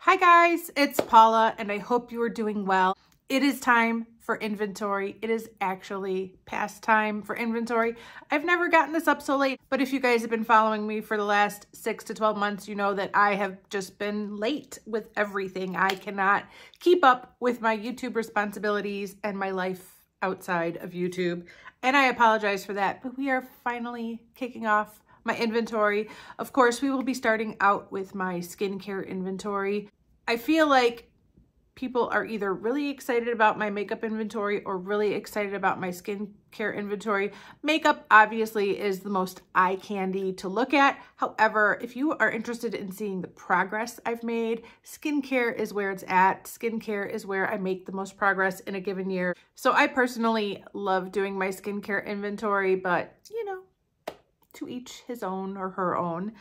Hi guys, it's Paula and I hope you are doing well. It is time for inventory. It is actually past time for inventory. I've never gotten this up so late, but if you guys have been following me for the last 6 to 12 months, you know that I have just been late with everything. I cannot keep up with my YouTube responsibilities and my life outside of YouTube, and I apologize for that, but we are finally kicking off my inventory. Of course, we will be starting out with my skincare inventory. I feel like people are either really excited about my makeup inventory or really excited about my skincare inventory. Makeup obviously is the most eye candy to look at. However, if you are interested in seeing the progress I've made, skincare is where it's at. Skincare is where I make the most progress in a given year. So I personally love doing my skincare inventory, but you know, to each his own or her own.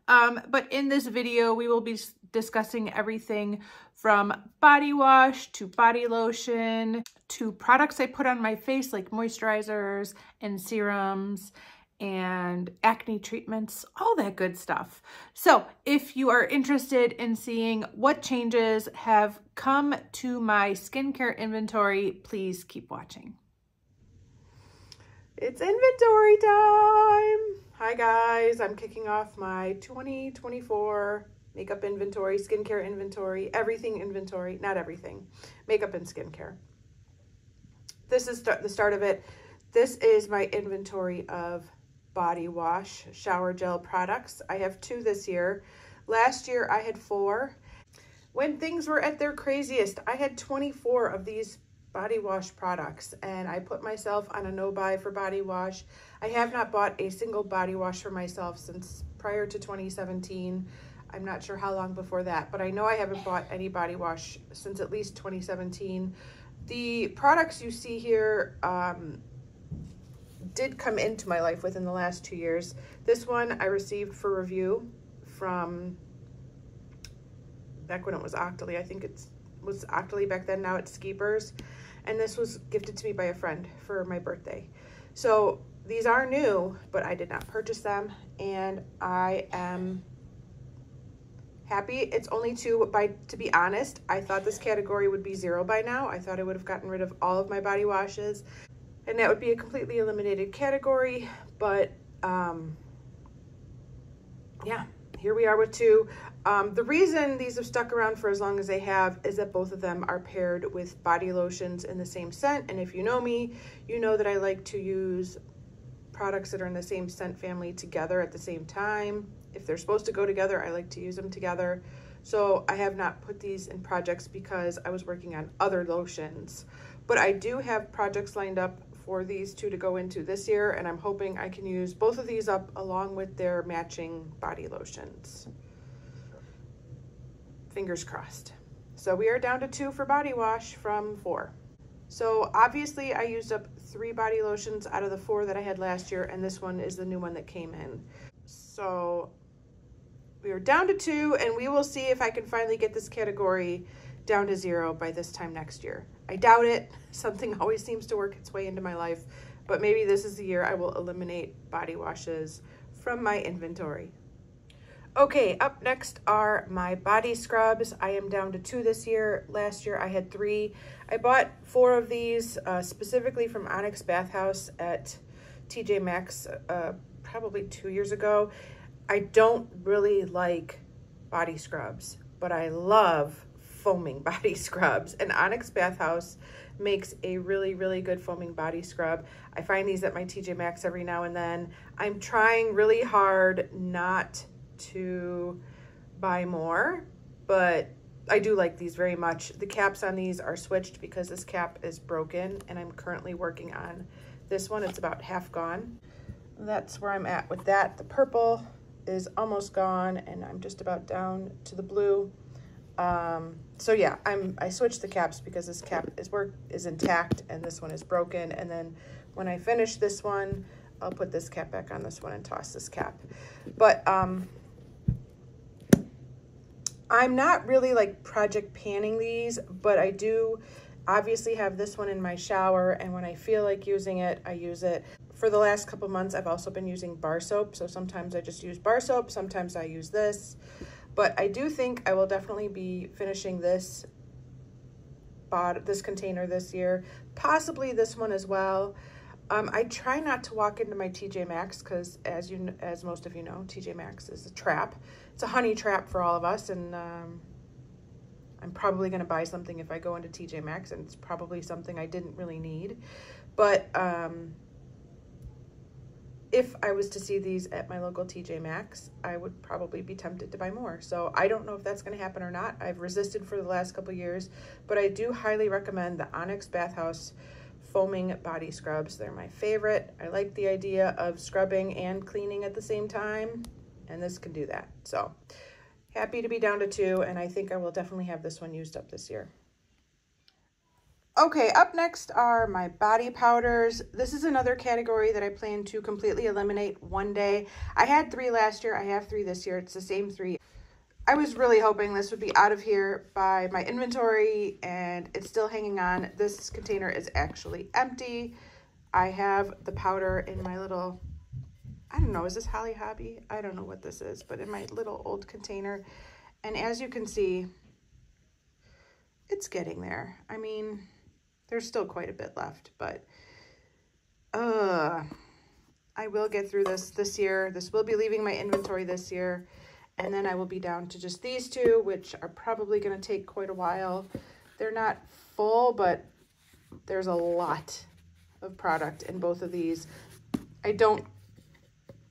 But in this video, we will be discussing everything from body wash to body lotion to products I put on my face like moisturizers and serums and acne treatments, all that good stuff. So if you are interested in seeing what changes have come to my skincare inventory, please keep watching. It's inventory time. Hi guys, I'm kicking off my 2024 makeup inventory, skincare inventory, everything inventory, not everything, makeup and skincare. This is the start of it. This is my inventory of body wash, shower gel products. I have 2 this year. Last year I had 4. When things were at their craziest, I had 24 of these body wash products, and I put myself on a no-buy for body wash. I have not bought a single body wash for myself since prior to 2017. I'm not sure how long before that, but I know I haven't bought any body wash since at least 2017. The products you see here did come into my life within the last 2 years. This one I received for review from back when it was Octoly. I think it was Octoly back then, now it's Skeepers. And this was gifted to me by a friend for my birthday. So these are new, but I did not purchase them, and I am happy. It's only 2, to be honest, I thought this category would be 0 by now. I thought I would have gotten rid of all of my body washes, and that would be a completely eliminated category, but yeah, here we are with 2. The reason these have stuck around for as long as they have is that both of them are paired with body lotions in the same scent. And if you know me, you know that I like to use products that are in the same scent family together at the same time. If they're supposed to go together, I like to use them together. So I have not put these in projects because I was working on other lotions. But I do have projects lined up for these 2 to go into this year, and I'm hoping I can use both of these up along with their matching body lotions. Fingers crossed. So we are down to 2 for body wash from 4. So obviously I used up 3 body lotions out of the 4 that I had last year, and this one is the new one that came in. So we are down to 2, and we will see if I can finally get this category down to 0 by this time next year. I doubt it. Something always seems to work its way into my life, but maybe this is the year I will eliminate body washes from my inventory. Okay, up next are my body scrubs. I am down to 2 this year. Last year I had 3. I bought 4 of these specifically from Onyx Bathhouse at TJ Maxx probably 2 years ago. I don't really like body scrubs, but I love foaming body scrubs, and Onyx Bathhouse makes a really, really good foaming body scrub. I find these at my TJ Maxx every now and then. I'm trying really hard not to buy more, but I do like these very much. The caps on these are switched because this cap is broken, and I'm currently working on this one. It's about half gone. That's where I'm at with that. The purple is almost gone, and I'm just about down to the blue. So yeah, I switched the caps because this cap is intact and this one is broken, and then when I finish this one, I'll put this cap back on this one and toss this cap. But I'm not really like project panning these, but I do obviously have this one in my shower, and when I feel like using it, I use it. For the last couple months, I've also been using bar soap, so sometimes I just use bar soap, sometimes I use this. But I do think I will definitely be finishing this container this year, possibly this one as well. I try not to walk into my TJ Maxx because, as most of you know, TJ Maxx is a trap. It's a honey trap for all of us, and I'm probably going to buy something if I go into TJ Maxx, and it's probably something I didn't really need. But if I was to see these at my local TJ Maxx, I would probably be tempted to buy more. So I don't know if that's going to happen or not. I've resisted for the last couple of years, but I do highly recommend the Onyx Bathhouse foaming body scrubs. They're my favorite. I like the idea of scrubbing and cleaning at the same time, and this can do that. So happy to be down to 2, and I think I will definitely have this one used up this year. Okay, up next are my body powders. This is another category that I plan to completely eliminate one day. I had 3 last year. I have 3 this year. It's the same 3. I was really hoping this would be out of here by my inventory, and it's still hanging on. This container is actually empty. I have the powder in my little, I don't know, is this Holly Hobby? I don't know what this is, but in my little old container. And as you can see, it's getting there. I mean, there's still quite a bit left, but I will get through this year. This will be leaving my inventory this year, and then I will be down to just these 2, which are probably going to take quite a while. They're not full, but there's a lot of product in both of these. I don't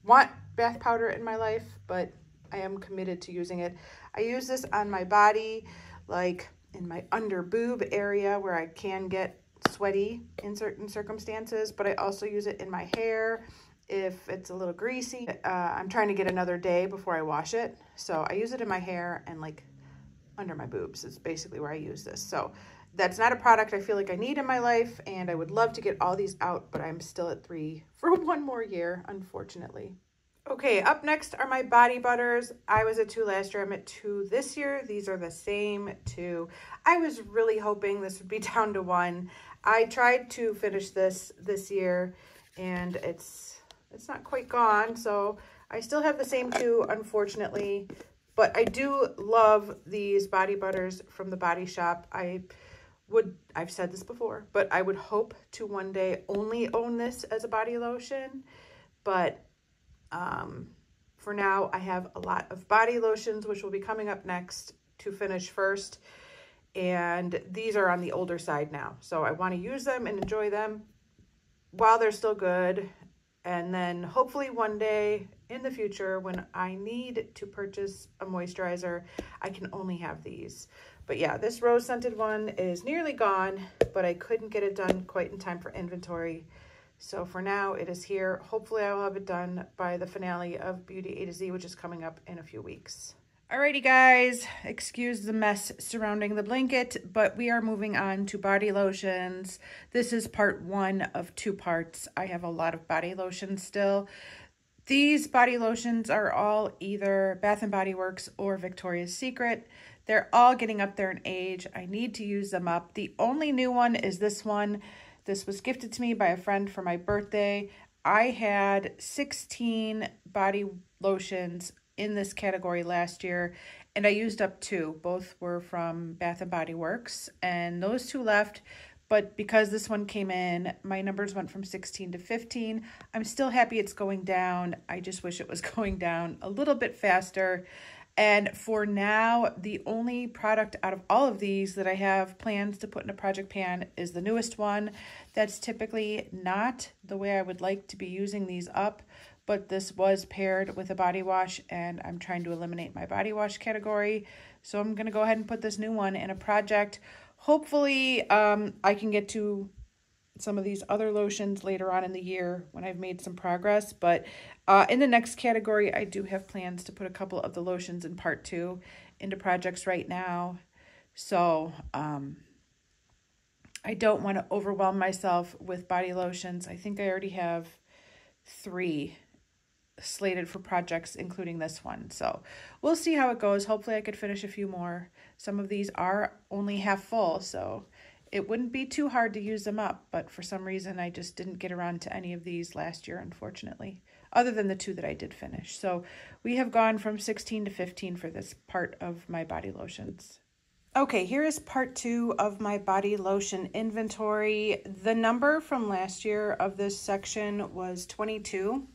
want bath powder in my life, but I am committed to using it. I use this on my body, like in my under boob area where I can get sweaty in certain circumstances, but I also use it in my hair if it's a little greasy. I'm trying to get another day before I wash it, so I use it in my hair and like under my boobs is basically where I use this. So that's not a product I feel like I need in my life, and I would love to get all these out, but I'm still at 3 for 1 more year, unfortunately. Okay, up next are my body butters. I was at 2 last year. I'm at 2 this year. These are the same 2. I was really hoping this would be down to 1. I tried to finish this year, and it's not quite gone, so I still have the same 2, unfortunately. But I do love these body butters from the Body Shop. I've said this before, but I would hope to one day only own this as a body lotion, but for now, I have a lot of body lotions, which will be coming up next to finish first. And these are on the older side now. So I want to use them and enjoy them while they're still good. And then hopefully one day in the future, when I need to purchase a moisturizer, I can only have these. But yeah, this rose scented one is nearly gone, but I couldn't get it done quite in time for inventory. So for now, it is here. Hopefully I will have it done by the finale of Beauty A to Z, which is coming up in a few weeks. Alrighty guys, excuse the mess surrounding the blanket, but we are moving on to body lotions. This is part 1 of 2 parts. I have a lot of body lotions still. These body lotions are all either Bath & Body Works or Victoria's Secret. They're all getting up there in age. I need to use them up. The only new one is this one. This was gifted to me by a friend for my birthday. I had 16 body lotions in this category last year, and I used up 2. Both were from Bath & Body Works, and those 2 left. But because this one came in, my numbers went from 16 to 15. I'm still happy it's going down. I just wish it was going down a little bit faster. And for now, the only product out of all of these that I have plans to put in a project pan is the newest one. That's typically not the way I would like to be using these up, but this was paired with a body wash, and I'm trying to eliminate my body wash category. So I'm going to go ahead and put this new one in a project. Hopefully, I can get to some of these other lotions later on in the year when I've made some progress. But in the next category, I do have plans to put a couple of the lotions in part 2 into projects right now. So I don't want to overwhelm myself with body lotions. I think I already have 3 slated for projects, including this one. So we'll see how it goes. Hopefully I could finish a few more. Some of these are only half full, so it wouldn't be too hard to use them up, but for some reason I just didn't get around to any of these last year, unfortunately. other than the 2 that I did finish. So we have gone from 16 to 15 for this part of my body lotions. Okay, here is part 2 of my body lotion inventory. The number from last year of this section was 22.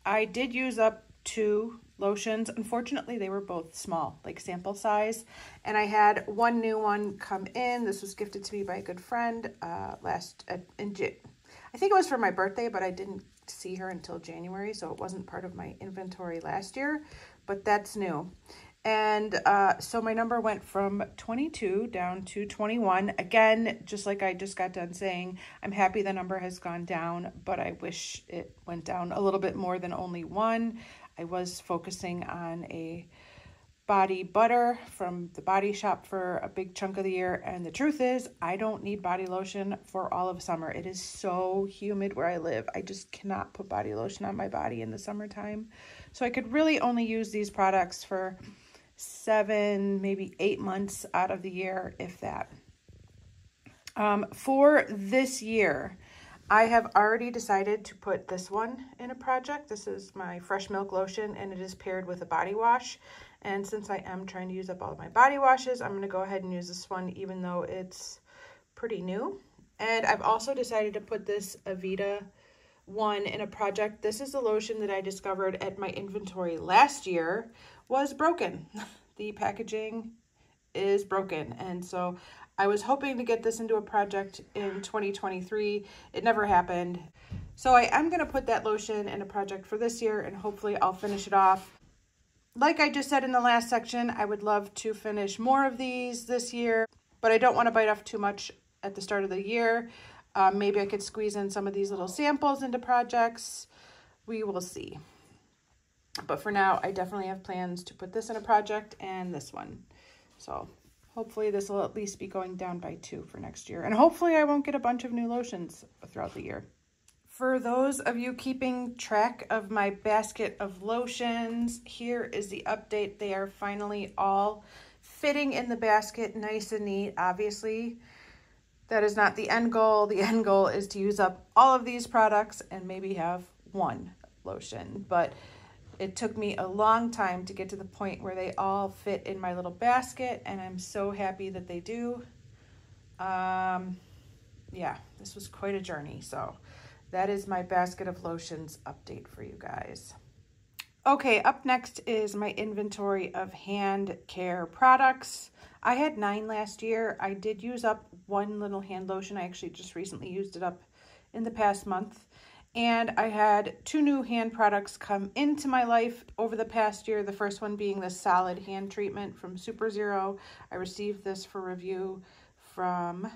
I did use up 2 lotions. Unfortunately, they were both small, like sample size. And I had 1 new one come in. This was gifted to me by a good friend I think it was for my birthday, but I didn't see her until January, so it wasn't part of my inventory last year, but that's new. And so my number went from 22 down to 21. Again, just like I just got done saying, I'm happy the number has gone down, but I wish it went down a little bit more than only 1. I was focusing on a body butter from the Body Shop for a big chunk of the year. And the truth is, I don't need body lotion for all of summer. It is so humid where I live. I just cannot put body lotion on my body in the summertime. So I could really only use these products for 7, maybe 8 months out of the year, if that. For this year, I have already decided to put this one in a project. This is my fresh milk lotion, and it is paired with a body wash. And since I am trying to use up all of my body washes, I'm going to go ahead and use this one, even though it's pretty new. And I've also decided to put this Avita one in a project. This is the lotion that I discovered at my inventory last year was broken. The packaging is broken, and so I was hoping to get this into a project in 2023. It never happened. So I am going to put that lotion in a project for this year, and hopefully I'll finish it off. Like I just said in the last section, I would love to finish more of these this year, but I don't want to bite off too much at the start of the year. Maybe I could squeeze in some of these little samples into projects. We will see. But for now, I definitely have plans to put this in a project and this one. So hopefully this will at least be going down by 2 for next year. And hopefully I won't get a bunch of new lotions throughout the year. For those of you keeping track of my basket of lotions, here is the update. They are finally all fitting in the basket nice and neat. Obviously, that is not the end goal. The end goal is to use up all of these products and maybe have 1 lotion. But it took me a long time to get to the point where they all fit in my little basket, and I'm so happy that they do. Yeah, this was quite a journey. So that is my basket of lotions update for you guys. Okay, up next is my inventory of hand care products. I had 9 last year. I did use up 1 little hand lotion. I actually just recently used it up in the past month. And I had 2 new hand products come into my life over the past year. The first one being the solid hand treatment from Super Zero. I received this for review from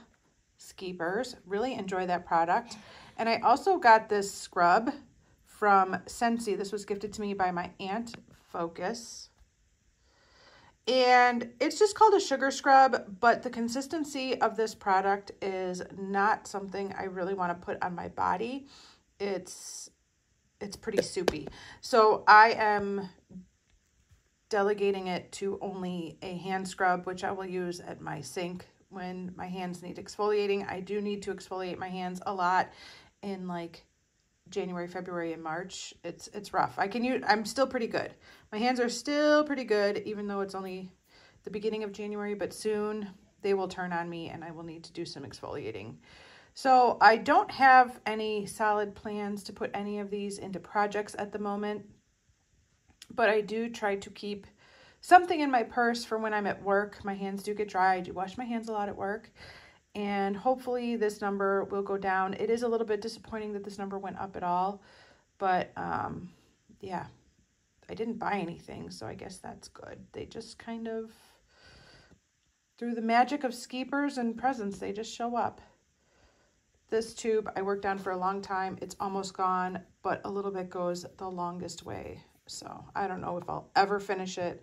Skeepers. Really enjoy that product. And I also got this scrub from Scentsy. This was gifted to me by my aunt, Focus. And it's just called a sugar scrub, but the consistency of this product is not something I really want to put on my body. It's pretty soupy. So I am delegating it to only a hand scrub, which I will use at my sink when my hands need exfoliating. I do need to exfoliate my hands a lot in like January, February, and March. It's rough. I'm still pretty good. My hands are still pretty good, even though it's only the beginning of January, but soon they will turn on me and I will need to do some exfoliating. So I don't have any solid plans to put any of these into projects at the moment, but I do try to keep something in my purse for when I'm at work. My hands do get dry. I do wash my hands a lot at work, and hopefully this number will go down. It is a little bit disappointing that this number went up at all, but yeah, I didn't buy anything, so I guess that's good. They just kind of, through the magic of Skeepers and presents, they just show up. This tube I worked on for a long time. It's almost gone, but a little bit goes the longest way. So I don't know if I'll ever finish it.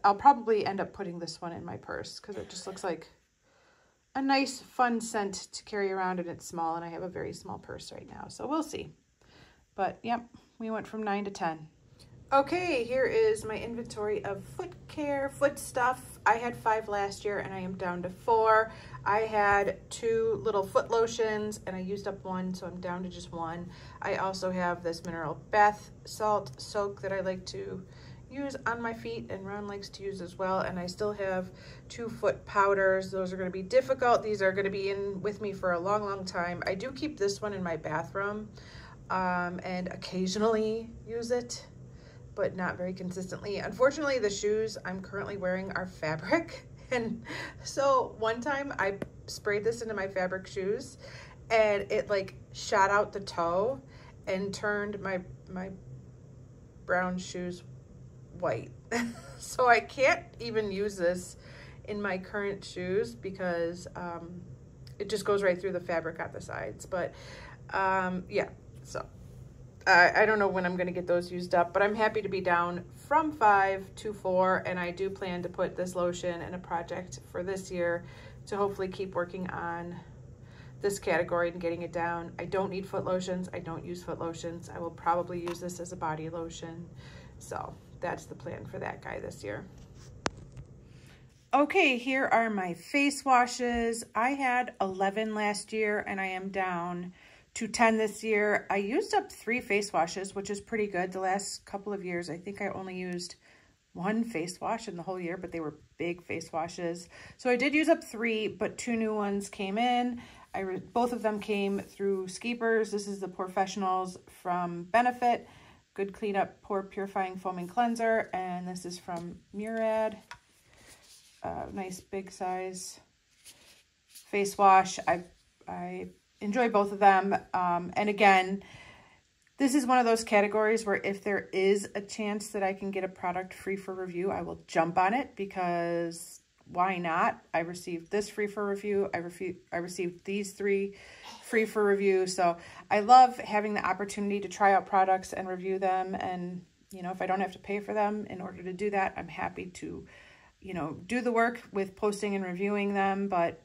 I'll probably end up putting this one in my purse because it just looks like a nice, fun scent to carry around, and it's small, and I have a very small purse right now. So we'll see. But, yep, we went from 9 to 10. Okay, here is my inventory of foot care, foot stuff. I had 5 last year and I am down to 4. I had 2 little foot lotions and I used up 1, so I'm down to just 1. I also have this mineral bath salt soak that I like to use on my feet and Ron likes to use as well. And I still have 2 foot powders. Those are going to be difficult. These are going to be in with me for a long, long time. I do keep this one in my bathroom and occasionally use it, but not very consistently. Unfortunately, the shoes I'm currently wearing are fabric. And so one time I sprayed this into my fabric shoes and it like shot out the toe and turned my brown shoes white. So I can't even use this in my current shoes because it just goes right through the fabric on the sides. But yeah, so I don't know when I'm going to get those used up, but I'm happy to be down from 5 to 4, and I do plan to put this lotion in a project for this year to hopefully keep working on this category and getting it down. I don't need foot lotions. I don't use foot lotions. I will probably use this as a body lotion. So that's the plan for that guy this year. Okay, here are my face washes. I had 11 last year and I am down to 10 this year. I used up 3 face washes, which is pretty good. The last couple of years, I think I only used 1 face wash in the whole year, but they were big face washes. So I did use up 3, but 2 new ones came in. Both of them came through Skeepers. This is the Professionals from Benefit, Good Cleanup Pore Purifying Foaming Cleanser, and this is from Murad. Nice big size face wash. I enjoy both of them. And again, this is one of those categories where if there is a chance that I can get a product free for review, I will jump on it because why not? I received this free for review. I received these 3 free for review. So I love having the opportunity to try out products and review them. And, you know, if I don't have to pay for them in order to do that, I'm happy to, you know, do the work with posting and reviewing them. But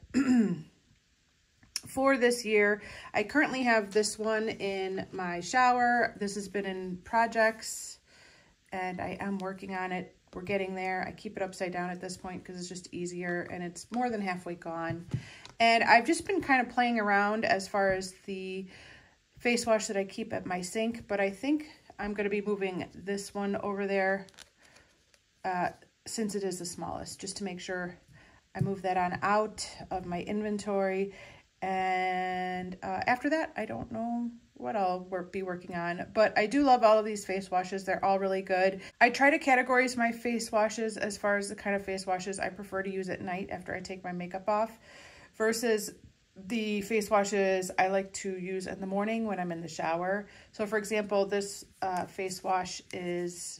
for this year, I currently have this one in my shower. This has been in projects and I am working on it. We're getting there. I keep it upside down at this point because it's just easier and it's more than halfway gone. And I've just been kind of playing around as far as the face wash that I keep at my sink, but I think I'm going to be moving this one over there since it is the smallest, just to make sure I move that on out of my inventory. And after that, I don't know what I'll be working on, but I do love all of these face washes. They're all really good. I try to categorize my face washes as far as the kind of face washes I prefer to use at night after I take my makeup off versus the face washes I like to use in the morning when I'm in the shower. So for example, this face wash is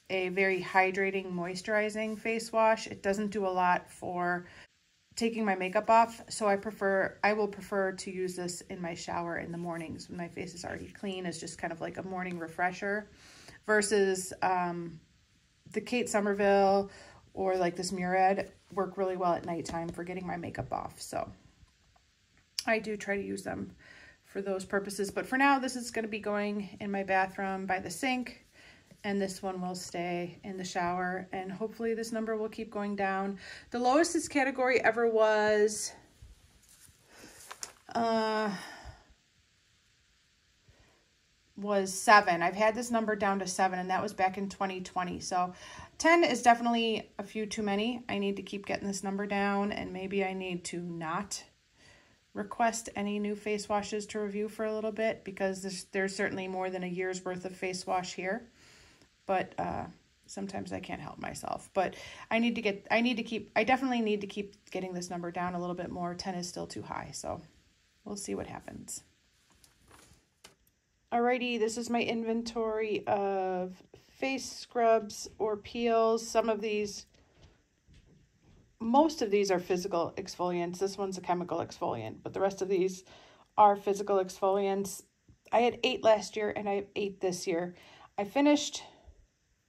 a very hydrating, moisturizing face wash. It doesn't do a lot for taking my makeup off, so I will prefer to use this in my shower in the mornings when my face is already clean. It's just kind of like a morning refresher versus the Kate Somerville or like this Murad work really well at nighttime for getting my makeup off. So I do try to use them for those purposes, but for now this is going to be going in my bathroom by the sink. And this one will stay in the shower, and hopefully this number will keep going down. The lowest this category ever was 7. I've had this number down to 7, and that was back in 2020. So 10 is definitely a few too many. I need to keep getting this number down, and maybe I need to not request any new face washes to review for a little bit because there's certainly more than a year's worth of face wash here. But sometimes I can't help myself. But I definitely need to keep getting this number down a little bit more. 10 is still too high, so we'll see what happens. Alrighty, this is my inventory of face scrubs or peels. Most of these are physical exfoliants. This one's a chemical exfoliant, but the rest of these are physical exfoliants. I had 8 last year and I have 8 this year. I finished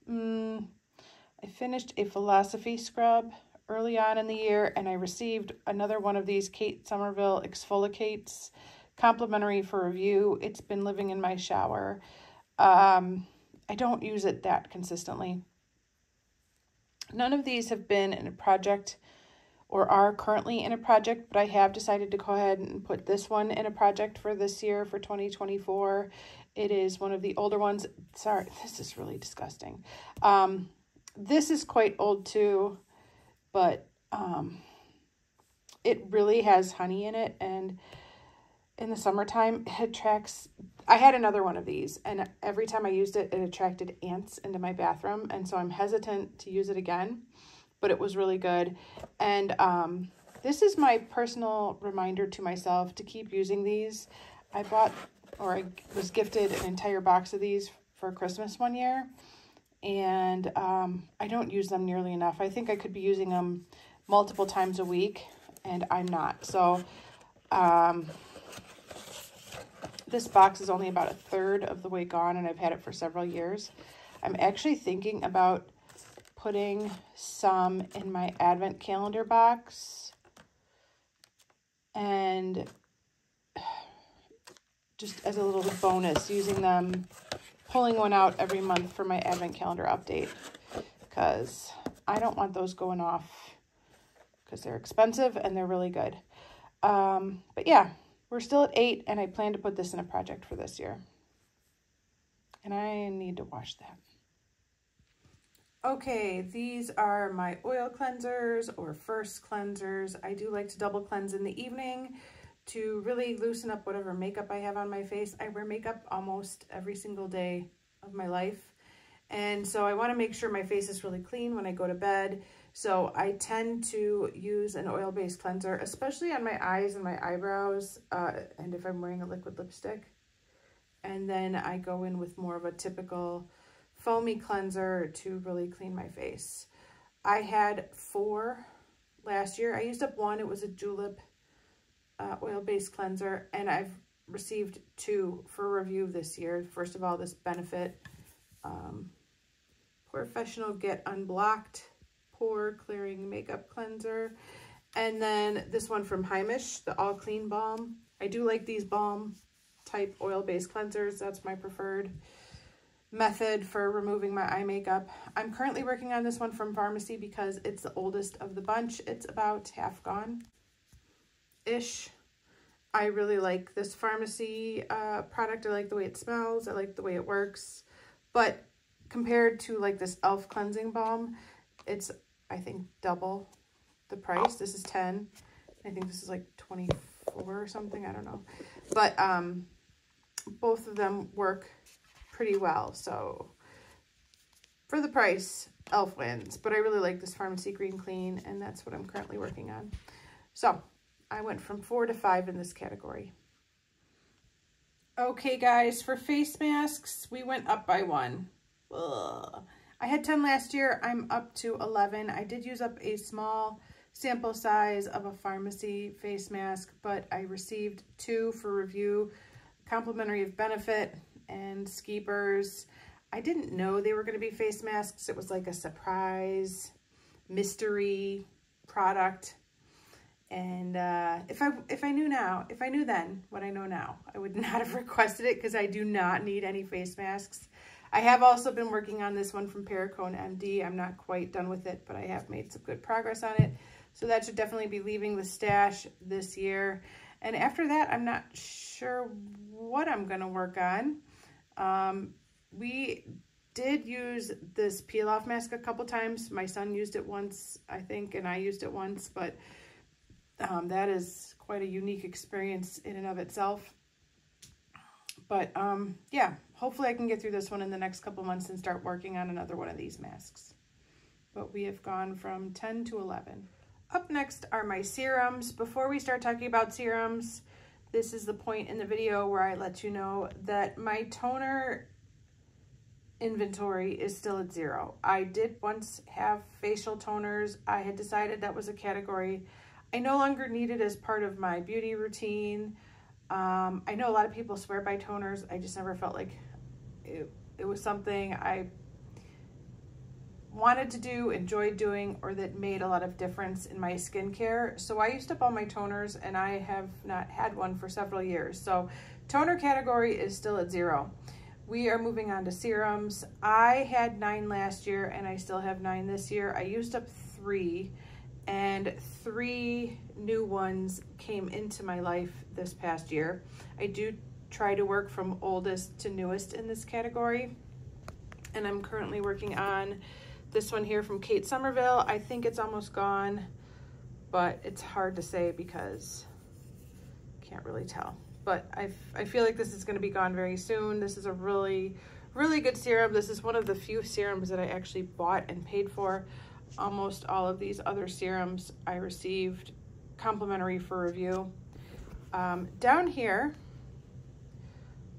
a Philosophy scrub early on in the year, and I received another one of these Kate Somerville Exfoliates complimentary for review. It's been living in my shower. I don't use it that consistently. None of these have been in a project or are currently in a project, but I have decided to go ahead and put this one in a project for this year, for 2024. It is one of the older ones. Sorry, this is really disgusting. This is quite old too, but it really has honey in it, and in the summertime it attracts, I had another one of these, and every time I used it, it attracted ants into my bathroom, and so I'm hesitant to use it again, but it was really good. And this is my personal reminder to myself to keep using these. I was gifted an entire box of these for Christmas one year, and I don't use them nearly enough. I think I could be using them multiple times a week, and I'm not. So this box is only about a third of the way gone, and I've had it for several years. I'm actually thinking about putting some in my advent calendar box, and just as a little bonus, using them, pulling one out every month for my advent calendar update, because I don't want those going off, because they're expensive and they're really good. But yeah, we're still at 8, and I plan to put this in a project for this year. And I need to wash that. Okay, these are my oil cleansers or first cleansers. I do like to double cleanse in the evening to really loosen up whatever makeup I have on my face. I wear makeup almost every single day of my life, and so I want to make sure my face is really clean when I go to bed. So I tend to use an oil-based cleanser, especially on my eyes and my eyebrows, and if I'm wearing a liquid lipstick. And then I go in with more of a typical foamy cleanser to really clean my face. I had 4 last year. I used up 1. It was a Julep oil-based cleanser, and I've received 2 for review this year. First of all, this Benefit Professional Get Unblocked Pore Clearing Makeup Cleanser, and then this one from Heimish, the All Clean Balm. I do like these balm type oil-based cleansers. That's my preferred method for removing my eye makeup. I'm currently working on this one from Pharmacy because it's the oldest of the bunch. It's about half gone-ish. I really like this Pharmacy product. I like the way it smells. I like the way it works. But compared to like this e.l.f. cleansing balm, it's, I think, double the price. This is 10. I think this is like 24 or something. I don't know. But both of them work pretty well. So for the price, e.l.f. wins. But I really like this Pharmacy Green Clean, and that's what I'm currently working on. So I went from 4 to 5 in this category. Okay, guys, for face masks, we went up by 1. Ugh. I had 10 last year. I'm up to 11. I did use up a small sample size of a Pharmacy face mask, but I received 2 for review, complimentary of Benefit and Skeepers. I didn't know they were going to be face masks. It was like a surprise mystery product. And if I knew then what I know now, I would not have requested it, because I do not need any face masks. I have also been working on this one from Perricone MD. I'm not quite done with it, but I have made some good progress on it. So that should definitely be leaving the stash this year. And after that, I'm not sure what I'm going to work on. We did use this peel-off mask a couple times. My son used it once, I think, and I used it once, but that is quite a unique experience in and of itself. But yeah, hopefully I can get through this one in the next couple months and start working on another one of these masks. But we have gone from 10 to 11. Up next are my serums. Before we start talking about serums, this is the point in the video where I let you know that my toner inventory is still at 0. I did once have facial toners. I had decided that was a category I no longer needed as part of my beauty routine. I know a lot of people swear by toners. I just never felt like it was something I wanted to do, enjoyed doing, or that made a lot of difference in my skincare. So I used up all my toners, and I have not had one for several years. So toner category is still at 0. We are moving on to serums. I had 9 last year and I still have 9 this year. I used up 3 and 3 new ones came into my life this past year. I do try to work from oldest to newest in this category. And I'm currently working on this one here from Kate Somerville. I think it's almost gone, but it's hard to say because I can't really tell. But I feel like this is going to be gone very soon. This is a really, really good serum. This is one of the few serums that I actually bought and paid for. Almost all of these other serums I received complimentary for review. Down here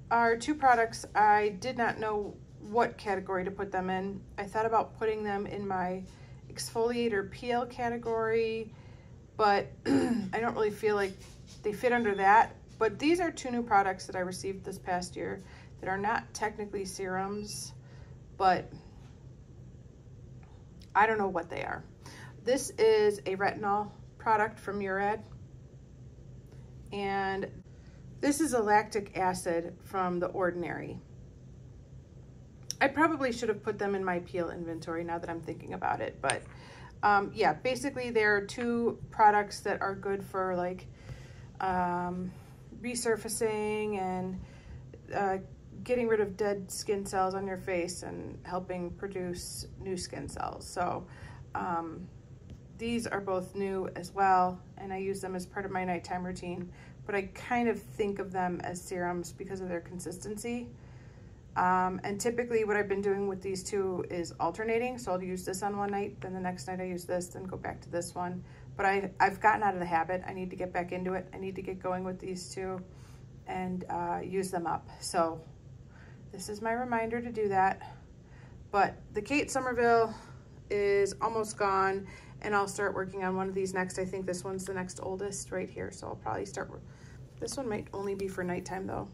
are 2 products I did not know what category to put them in. I thought about putting them in my exfoliator peel category, but I don't really feel like they fit under that. But these are 2 new products that I received this past year that are not technically serums, but I don't know what they are. This is a retinol product from Murad, and this is a lactic acid from The Ordinary. I probably should have put them in my peel inventory now that I'm thinking about it, but yeah, basically there are 2 products that are good for like resurfacing and getting rid of dead skin cells on your face and helping produce new skin cells. So these are both new as well, and I use them as part of my nighttime routine, but I kind of think of them as serums because of their consistency. And typically what I've been doing with these 2 is alternating. So I'll use this on one night, then the next night I use this, then go back to this one. But I've gotten out of the habit. I need to get back into it. I need to get going with these 2 and use them up. So this is my reminder to do that. But the Kate Somerville is almost gone, and I'll start working on one of these next. I think this one's the next oldest right here. So I'll probably start, this one might only be for nighttime though.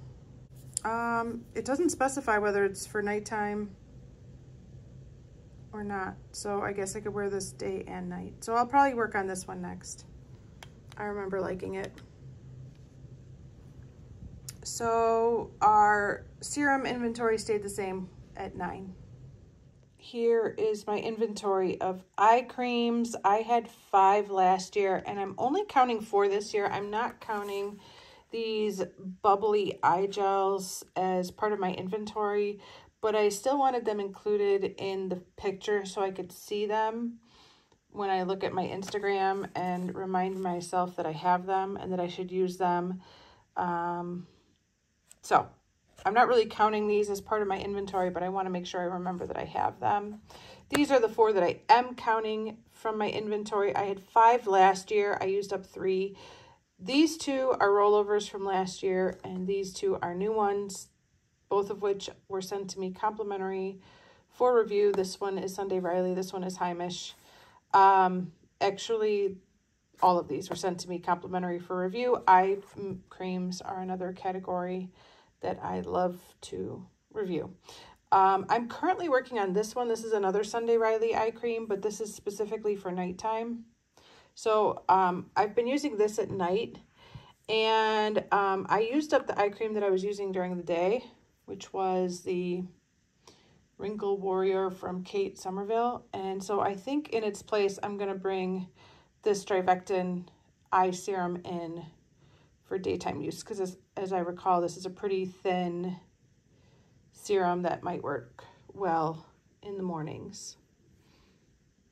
It doesn't specify whether it's for nighttime or not. So I guess I could wear this day and night. So I'll probably work on this one next. I remember liking it. So our serum inventory stayed the same at 9. Here is my inventory of eye creams. I had 5 last year and I'm only counting 4 this year. I'm not counting these bubbly eye gels as part of my inventory, but I still wanted them included in the picture so I could see them when I look at my Instagram and remind myself that I have them and that I should use them. So I'm not really counting these as part of my inventory, but I want to make sure I remember that I have them. These are the 4 that I am counting from my inventory. I had 5 last year. I used up 3. These 2 are rollovers from last year, and these 2 are new ones, both of which were sent to me complimentary for review. This one is Sunday Riley. This one is Heimish. Actually, all of these were sent to me complimentary for review. Eye creams are another category that I love to review. I'm currently working on this one. This is another Sunday Riley eye cream, but this is specifically for nighttime. So I've been using this at night, and I used up the eye cream that I was using during the day, which was the Wrinkle Warrior from Kate Somerville. And so I think in its place, I'm going to bring this Drivectin eye serum in for daytime use, because as I recall, this is a pretty thin serum that might work well in the mornings.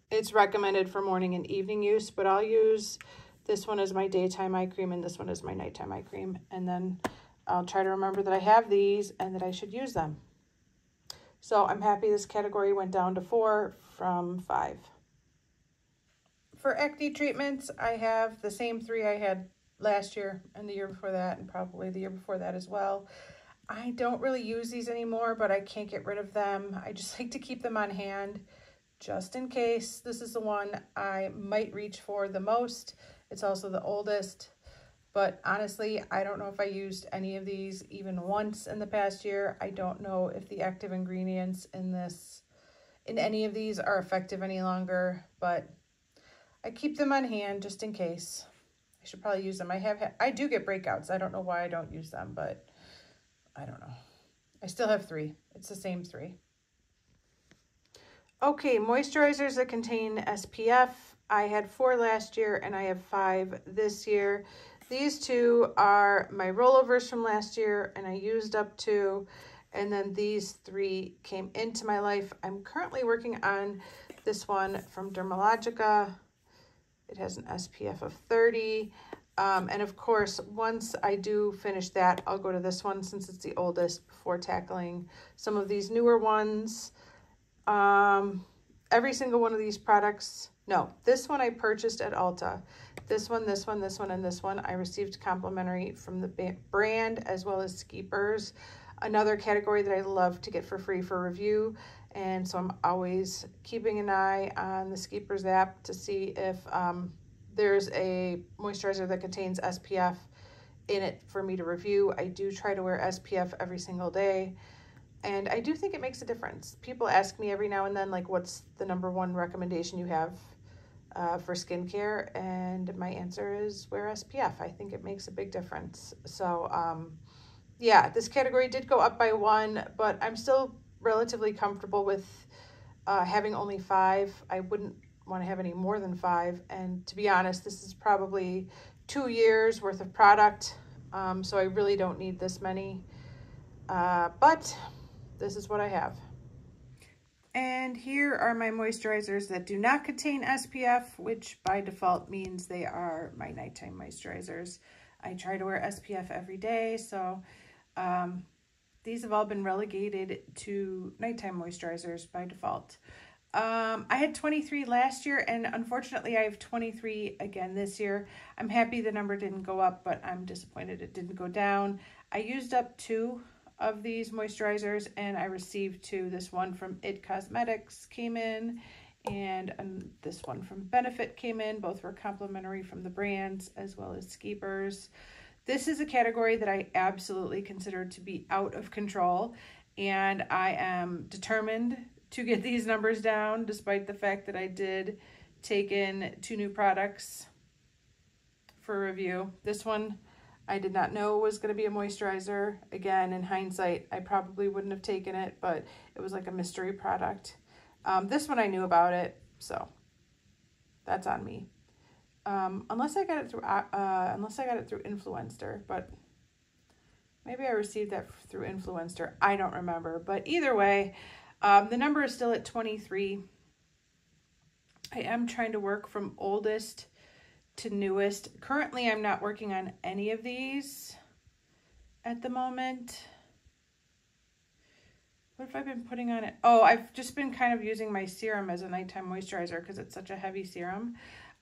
It's recommended for morning and evening use, but I'll use this one as my daytime eye cream and this one as my nighttime eye cream. And then I'll try to remember that I have these and that I should use them. So I'm happy this category went down to 4 from 5. For acne treatments, I have the same 3 I had last year and the year before that, and probably the year before that as well. I don't really use these anymore, but I can't get rid of them. I just like to keep them on hand just in case. This is the one I might reach for the most. It's also the oldest, but honestly, I don't know if I used any of these even once in the past year. I don't know if the active ingredients in any of these are effective any longer, but I keep them on hand just in case. I should probably use them. I do get breakouts. I don't know why I don't use them, but I don't know. I still have 3. It's the same 3. Okay, moisturizers that contain SPF. I had 4 last year and I have 5 this year. These 2 are my rollovers from last year and I used up 2. And then these 3 came into my life. I'm currently working on this one from Dermalogica. It has an SPF of 30. And of course, once I do finish that, I'll go to this one since it's the oldest before tackling some of these newer ones. Every single one of these products, no, this one I purchased at Ulta. This one, this one, this one, and this one I received complimentary from the brand as well as Skeepers. Another category that I love to get for free for review. And so I'm always keeping an eye on the Skeepers app to see if there's a moisturizer that contains SPF in it for me to review. I do try to wear SPF every single day. And I do think it makes a difference. People ask me every now and then, like, what's the #1 recommendation you have for skincare? And my answer is wear SPF. I think it makes a big difference. So, yeah, this category did go up by 1, but I'm still relatively comfortable with having only 5. I wouldn't want to have any more than 5. And to be honest, this is probably 2 years worth of product. So I really don't need this many. But this is what I have. And here are my moisturizers that do not contain SPF, which by default means they are my nighttime moisturizers. I try to wear SPF every day, so these have all been relegated to nighttime moisturizers by default. I had 23 last year, and unfortunately I have 23 again this year. I'm happy the number didn't go up, but I'm disappointed it didn't go down. I used up 2 of these moisturizers and I received 2. This one from It Cosmetics came in and this one from Benefit came in. Both were complimentary from the brands as well as Skeepers. This is a category that I absolutely consider to be out of control, and I am determined to get these numbers down despite the fact that I did take in 2 new products for review. This one I did not know was going to be a moisturizer. Again, in hindsight, I probably wouldn't have taken it, but it was like a mystery product. This one I knew about it, so that's on me. Unless I got it through Influencer, but maybe I received that through Influencer. I don't remember, but either way, the number is still at 23. I am trying to work from oldest to newest. Currently, I'm not working on any of these at the moment. What have I been putting on it? Oh, I've just been kind of using my serum as a nighttime moisturizer because it's such a heavy serum.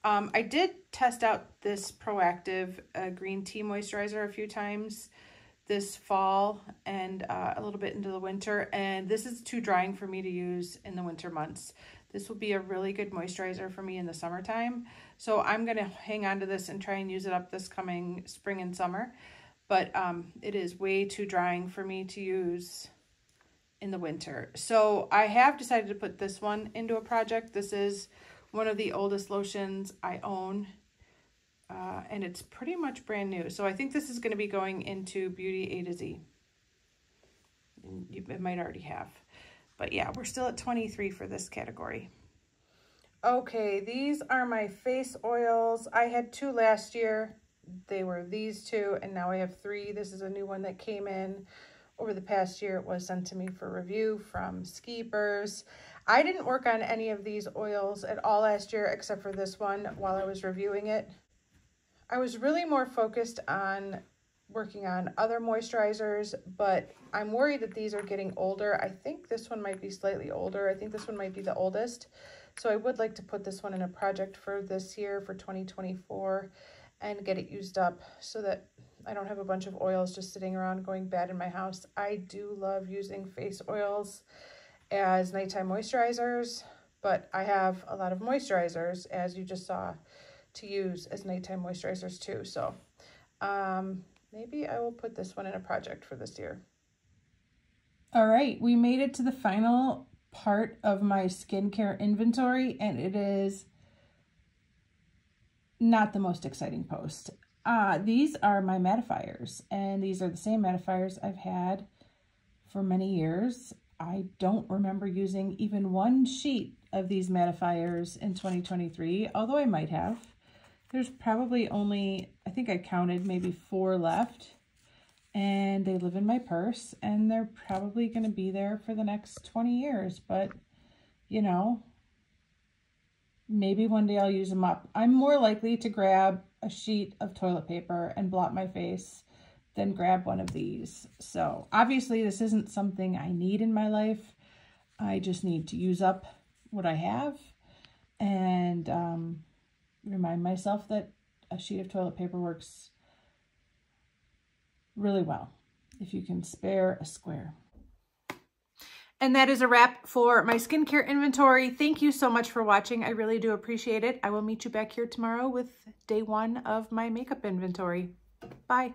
I did test out this Proactive green tea moisturizer a few times this fall and a little bit into the winter, and this is too drying for me to use in the winter months. This will be a really good moisturizer for me in the summertime. So I'm going to hang on to this and try and use it up this coming spring and summer. But it is way too drying for me to use in the winter. So I have decided to put this one into a project. This is one of the oldest lotions I own. And it's pretty much brand new. So I think this is going to be going into Beauty A to Z. It might already have. But yeah, we're still at 23 for this category. Okay, these are my face oils. I had 2 last year. They were these 2, and now I have 3. This is a new one that came in over the past year. It was sent to me for review from Skeepers. I didn't work on any of these oils at all last year except for this one while I was reviewing it. I was really more focused on working on other moisturizers, but I'm worried that these are getting older. I think this one might be slightly older. I think this one might be the oldest. So I would like to put this one in a project for this year, for 2024, and get it used up so that I don't have a bunch of oils just sitting around going bad in my house. I do love using face oils as nighttime moisturizers, but I have a lot of moisturizers, as you just saw, to use as nighttime moisturizers too. So maybe I will put this one in a project for this year. All right, we made it to the final part of my skincare inventory, and it is not the most exciting post. These are my mattifiers, and these are the same mattifiers I've had for many years. I don't remember using even one sheet of these mattifiers in 2023, although I might have. There's probably only, I think I counted maybe 4 left, and they live in my purse, and they're probably going to be there for the next 20 years, but you know, maybe one day I'll use them up. I'm more likely to grab a sheet of toilet paper and blot my face than grab one of these. So obviously this isn't something I need in my life. I just need to use up what I have and remind myself that a sheet of toilet paper works really well if you can spare a square. And that is a wrap for my skincare inventory. Thank you so much for watching. I really do appreciate it. I will meet you back here tomorrow with day 1 of my makeup inventory. Bye.